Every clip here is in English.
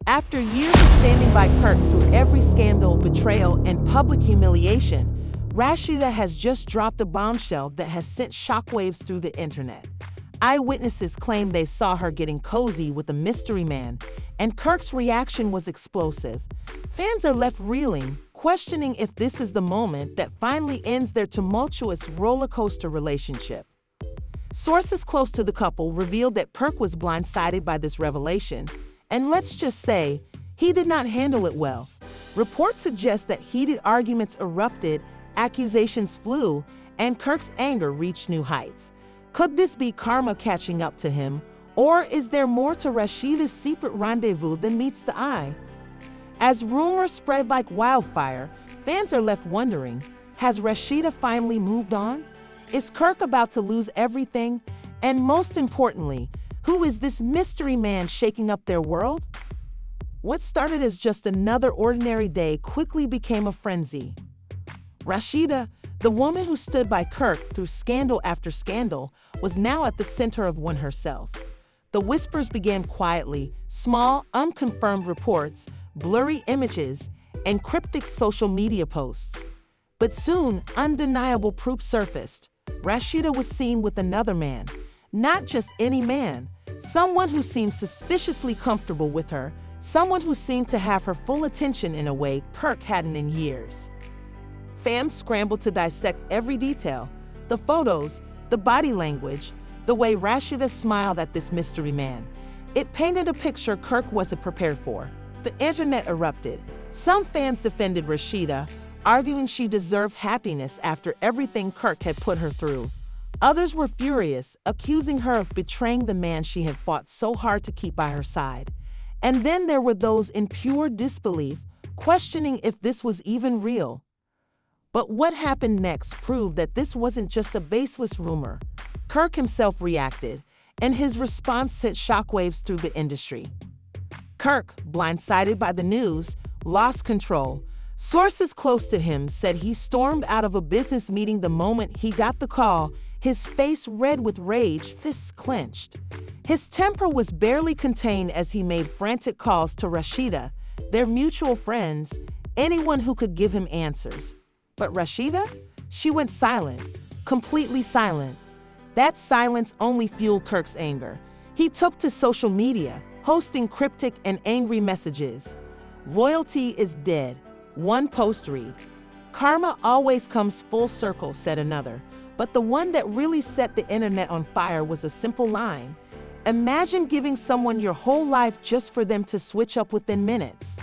After years of standing by Kirk through every scandal, betrayal, and public humiliation, Rashida has just dropped a bombshell that has sent shockwaves through the internet. Eyewitnesses claim they saw her getting cozy with a mystery man, and Kirk's reaction was explosive. Fans are left reeling, questioning if this is the moment that finally ends their tumultuous roller coaster relationship. Sources close to the couple revealed that Kirk was blindsided by this revelation, and let's just say, he did not handle it well. Reports suggest that heated arguments erupted, accusations flew, and Kirk's anger reached new heights. Could this be karma catching up to him, or is there more to Rashida's secret rendezvous than meets the eye? As rumors spread like wildfire, fans are left wondering, has Rashida finally moved on? Is Kirk about to lose everything? And most importantly, who is this mystery man shaking up their world? What started as just another ordinary day quickly became a frenzy. Rashida, the woman who stood by Kirk through scandal after scandal, was now at the center of one herself. The whispers began quietly, small, unconfirmed reports, blurry images, and cryptic social media posts. But soon, undeniable proof surfaced. Rashida was seen with another man. Not just any man, someone who seemed suspiciously comfortable with her, someone who seemed to have her full attention in a way Kirk hadn't in years. Fans scrambled to dissect every detail, the photos, the body language, the way Rashida smiled at this mystery man. It painted a picture Kirk wasn't prepared for. The internet erupted. Some fans defended Rashida, arguing she deserved happiness after everything Kirk had put her through. Others were furious, accusing her of betraying the man she had fought so hard to keep by her side. And then there were those in pure disbelief, questioning if this was even real. But what happened next proved that this wasn't just a baseless rumor. Kirk himself reacted, and his response sent shockwaves through the industry. Kirk, blindsided by the news, lost control. Sources close to him said he stormed out of a business meeting the moment he got the call, his face red with rage, fists clenched. His temper was barely contained as he made frantic calls to Rashida, their mutual friends, anyone who could give him answers. But Rashida? She went silent, completely silent. That silence only fueled Kirk's anger. He took to social media, posting cryptic and angry messages. "Loyalty is dead," one post read. "Karma always comes full circle," said another. But the one that really set the internet on fire was a simple line. "Imagine giving someone your whole life just for them to switch up within minutes."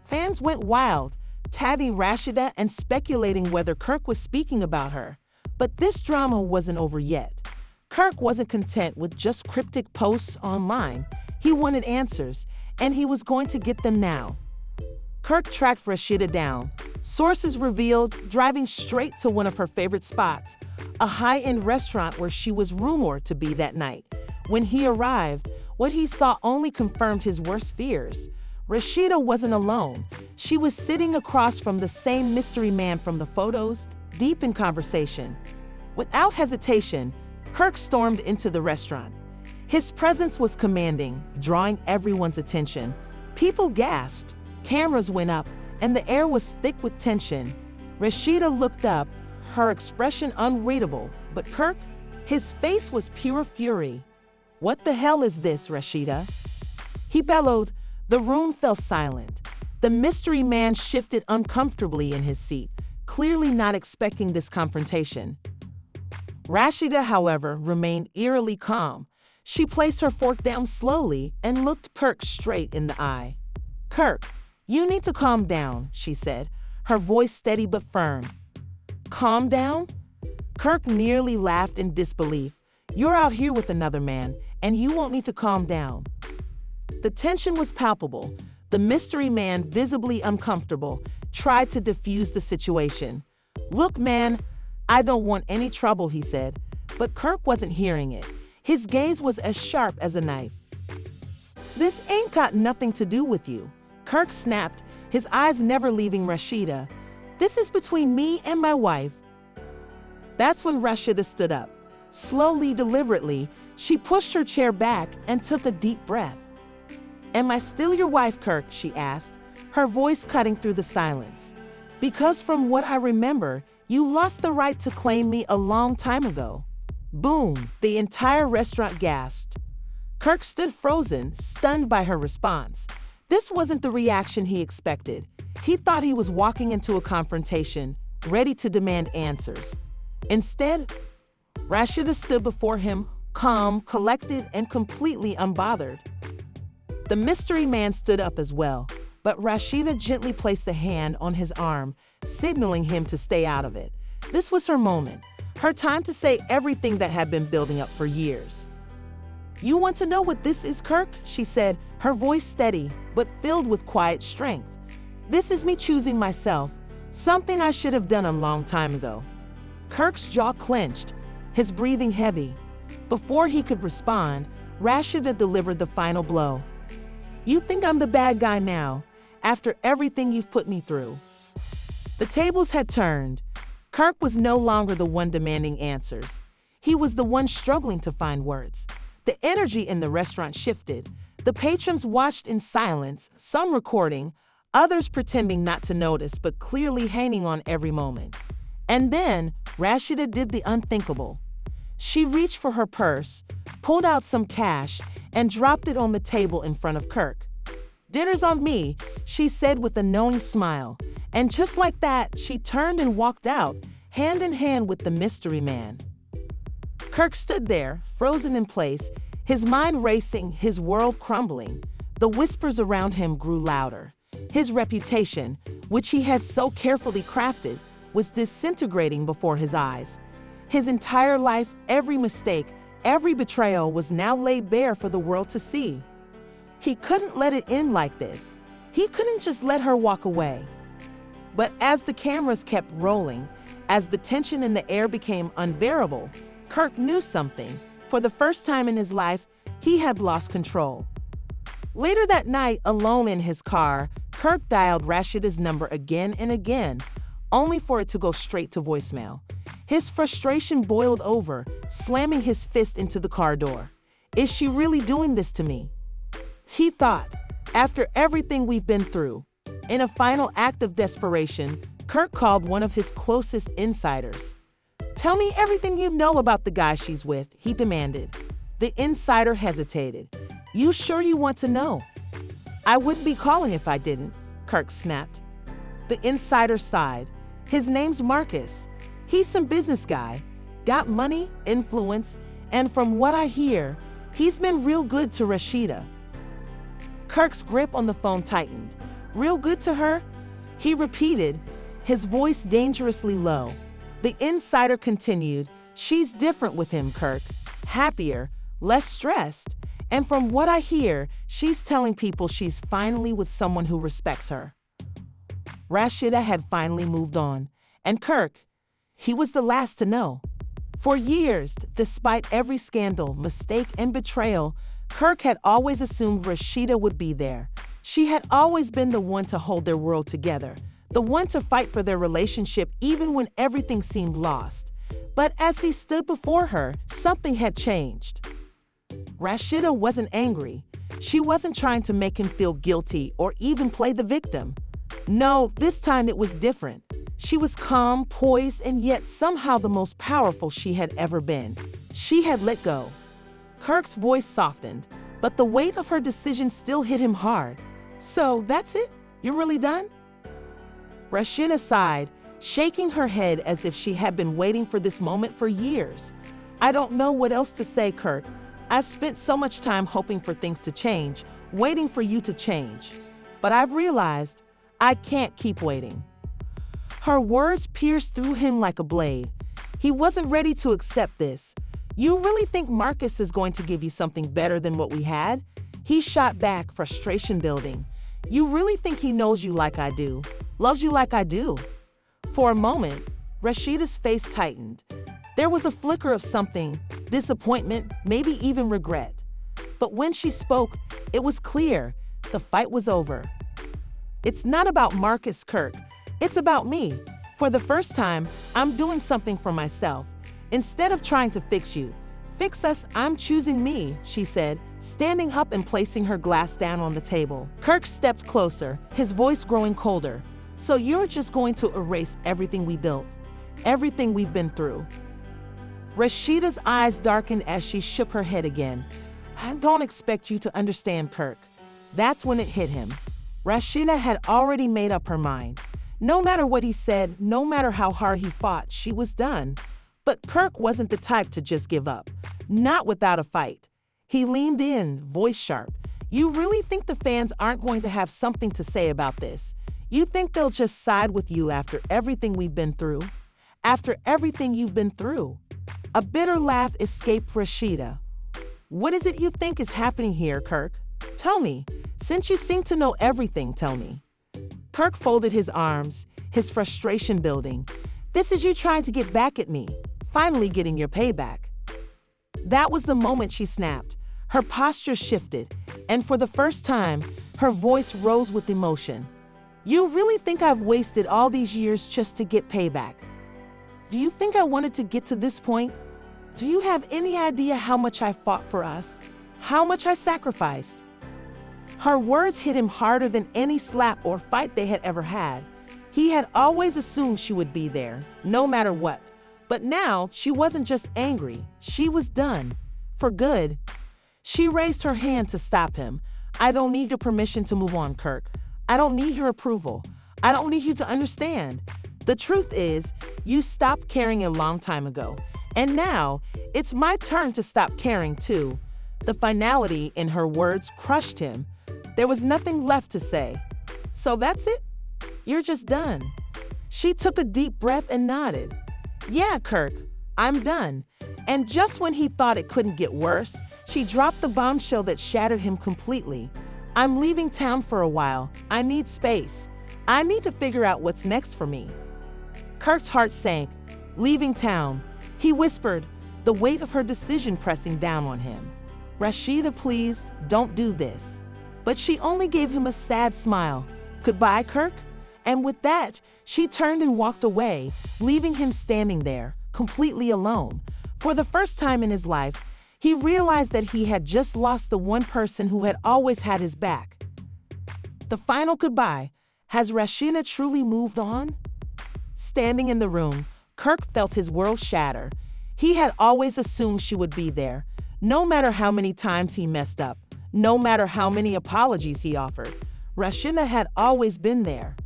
Fans went wild, tagging Rashida and speculating whether Kirk was speaking about her. But this drama wasn't over yet. Kirk wasn't content with just cryptic posts online. He wanted answers, and he was going to get them now. Kirk tracked Rashida down. Sources revealed driving straight to one of her favorite spots, a high-end restaurant where she was rumored to be that night. When he arrived, what he saw only confirmed his worst fears. Rashida wasn't alone. She was sitting across from the same mystery man from the photos, deep in conversation. Without hesitation, Kirk stormed into the restaurant. His presence was commanding, drawing everyone's attention. People gasped, cameras went up, and the air was thick with tension. Rashida looked up, her expression unreadable, but Kirk, his face was pure fury. "What the hell is this, Rashida?" He bellowed. The room fell silent. The mystery man shifted uncomfortably in his seat, clearly not expecting this confrontation. Rashida, however, remained eerily calm. She placed her fork down slowly and looked Kirk straight in the eye. "Kirk, you need to calm down," she said, her voice steady but firm. "Calm down?" Kirk nearly laughed in disbelief. "You're out here with another man, and you want me to calm down." The tension was palpable. The mystery man, visibly uncomfortable, tried to defuse the situation. "Look, man, I don't want any trouble," he said. But Kirk wasn't hearing it. His gaze was as sharp as a knife. "This ain't got nothing to do with you," Kirk snapped, his eyes never leaving Rashida. "This is between me and my wife." That's when Rashida stood up. Slowly, deliberately, she pushed her chair back and took a deep breath. Am I still your wife, Kirk? She asked, her voice cutting through the silence. Because from what I remember, you lost the right to claim me a long time ago. Boom, the entire restaurant gasped. Kirk stood frozen, stunned by her response. This wasn't the reaction he expected. He thought he was walking into a confrontation, ready to demand answers. Instead, Rashida stood before him, calm, collected, and completely unbothered. The mystery man stood up as well, but Rashida gently placed a hand on his arm, signaling him to stay out of it. This was her moment, her time to say everything that had been building up for years. You want to know what this is, Kirk? She said, her voice steady, but filled with quiet strength. This is me choosing myself, something I should have done a long time ago. Kirk's jaw clenched, his breathing heavy. Before he could respond, Rashida delivered the final blow. You think I'm the bad guy now, after everything you've put me through. The tables had turned. Kirk was no longer the one demanding answers. He was the one struggling to find words. The energy in the restaurant shifted. The patrons watched in silence, some recording, others pretending not to notice but clearly hanging on every moment. And then, Rashida did the unthinkable. She reached for her purse, pulled out some cash, and dropped it on the table in front of Kirk. Dinner's on me, she said with a knowing smile. And just like that, she turned and walked out, hand in hand with the mystery man. Kirk stood there, frozen in place, his mind racing, his world crumbling. The whispers around him grew louder. His reputation, which he had so carefully crafted, was disintegrating before his eyes. His entire life, every mistake, every betrayal was now laid bare for the world to see. He couldn't let it end like this. He couldn't just let her walk away. But as the cameras kept rolling, as the tension in the air became unbearable, Kirk knew something. For the first time in his life, he had lost control. Later that night, alone in his car, Kirk dialed Rashida's number again and again, only for it to go straight to voicemail. His frustration boiled over, slamming his fist into the car door. Is she really doing this to me? He thought, after everything we've been through. In a final act of desperation, Kirk called one of his closest insiders. Tell me everything you know about the guy she's with, he demanded. The insider hesitated. You sure you want to know? I wouldn't be calling if I didn't, Kirk snapped. The insider sighed. His name's Marcus. He's some business guy, got money, influence, and from what I hear, he's been real good to Rashida. Kirk's grip on the phone tightened. Real good to her? He repeated, his voice dangerously low. The insider continued, she's different with him, Kirk. Happier, less stressed. And from what I hear, she's telling people she's finally with someone who respects her. Rashida had finally moved on. And Kirk, he was the last to know. For years, despite every scandal, mistake, and betrayal, Kirk had always assumed Rashida would be there. She had always been the one to hold their world together, the one to fight for their relationship even when everything seemed lost. But as he stood before her, something had changed. Rashida wasn't angry. She wasn't trying to make him feel guilty or even play the victim. No, this time it was different. She was calm, poised, and yet somehow the most powerful she had ever been. She had let go. Kirk's voice softened, but the weight of her decision still hit him hard. So that's it? You're really done? Rashida sighed, shaking her head as if she had been waiting for this moment for years. I don't know what else to say, Kirk. I've spent so much time hoping for things to change, waiting for you to change. But I've realized I can't keep waiting. Her words pierced through him like a blade. He wasn't ready to accept this. You really think Marcus is going to give you something better than what we had? He shot back, frustration building. You really think he knows you like I do, loves you like I do? For a moment, Rashida's face tightened. There was a flicker of something, disappointment, maybe even regret. But when she spoke, it was clear the fight was over. It's not about Marcus, Kirk. It's about me. For the first time, I'm doing something for myself. Instead of trying to fix you, fix us, I'm choosing me, she said, standing up and placing her glass down on the table. Kirk stepped closer, his voice growing colder. So you're just going to erase everything we built, everything we've been through? Rashida's eyes darkened as she shook her head again. I don't expect you to understand, Kirk. That's when it hit him. Rashida had already made up her mind. No matter what he said, no matter how hard he fought, she was done. But Kirk wasn't the type to just give up. Not without a fight. He leaned in, voice sharp. You really think the fans aren't going to have something to say about this? You think they'll just side with you after everything we've been through? After everything you've been through? A bitter laugh escaped Rashida. What is it you think is happening here, Kirk? Tell me. Since you seem to know everything, tell me. Kirk folded his arms, his frustration building. This is you trying to get back at me, finally getting your payback. That was the moment she snapped. Her posture shifted, and for the first time, her voice rose with emotion. You really think I've wasted all these years just to get payback? Do you think I wanted to get to this point? Do you have any idea how much I fought for us? How much I sacrificed? Her words hit him harder than any slap or fight they had ever had. He had always assumed she would be there, no matter what. But now, she wasn't just angry. She was done. For good. She raised her hand to stop him. I don't need your permission to move on, Kirk. I don't need your approval. I don't need you to understand. The truth is, you stopped caring a long time ago. And now, it's my turn to stop caring too. The finality in her words crushed him. There was nothing left to say. So that's it? You're just done. She took a deep breath and nodded. Yeah, Kirk, I'm done. And just when he thought it couldn't get worse, she dropped the bombshell that shattered him completely. I'm leaving town for a while. I need space. I need to figure out what's next for me. Kirk's heart sank. Leaving town. He whispered, the weight of her decision pressing down on him. Rashida, please, don't do this. But she only gave him a sad smile. Goodbye, Kirk? And with that, she turned and walked away, leaving him standing there, completely alone. For the first time in his life, he realized that he had just lost the one person who had always had his back. The final goodbye. Has Rashida truly moved on? Standing in the room, Kirk felt his world shatter. He had always assumed she would be there, no matter how many times he messed up, no matter how many apologies he offered. Rashida had always been there.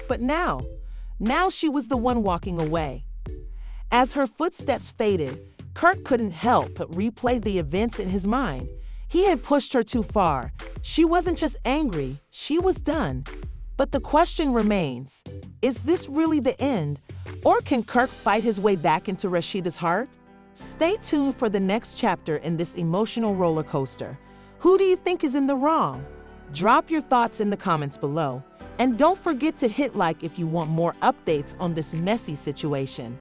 But now she was the one walking away. As her footsteps faded, Kirk couldn't help but replay the events in his mind. He had pushed her too far. She wasn't just angry, she was done. But the question remains, is this really the end? Or can Kirk fight his way back into Rashida's heart? Stay tuned for the next chapter in this emotional roller coaster. Who do you think is in the wrong? Drop your thoughts in the comments below. And don't forget to hit like if you want more updates on this messy situation.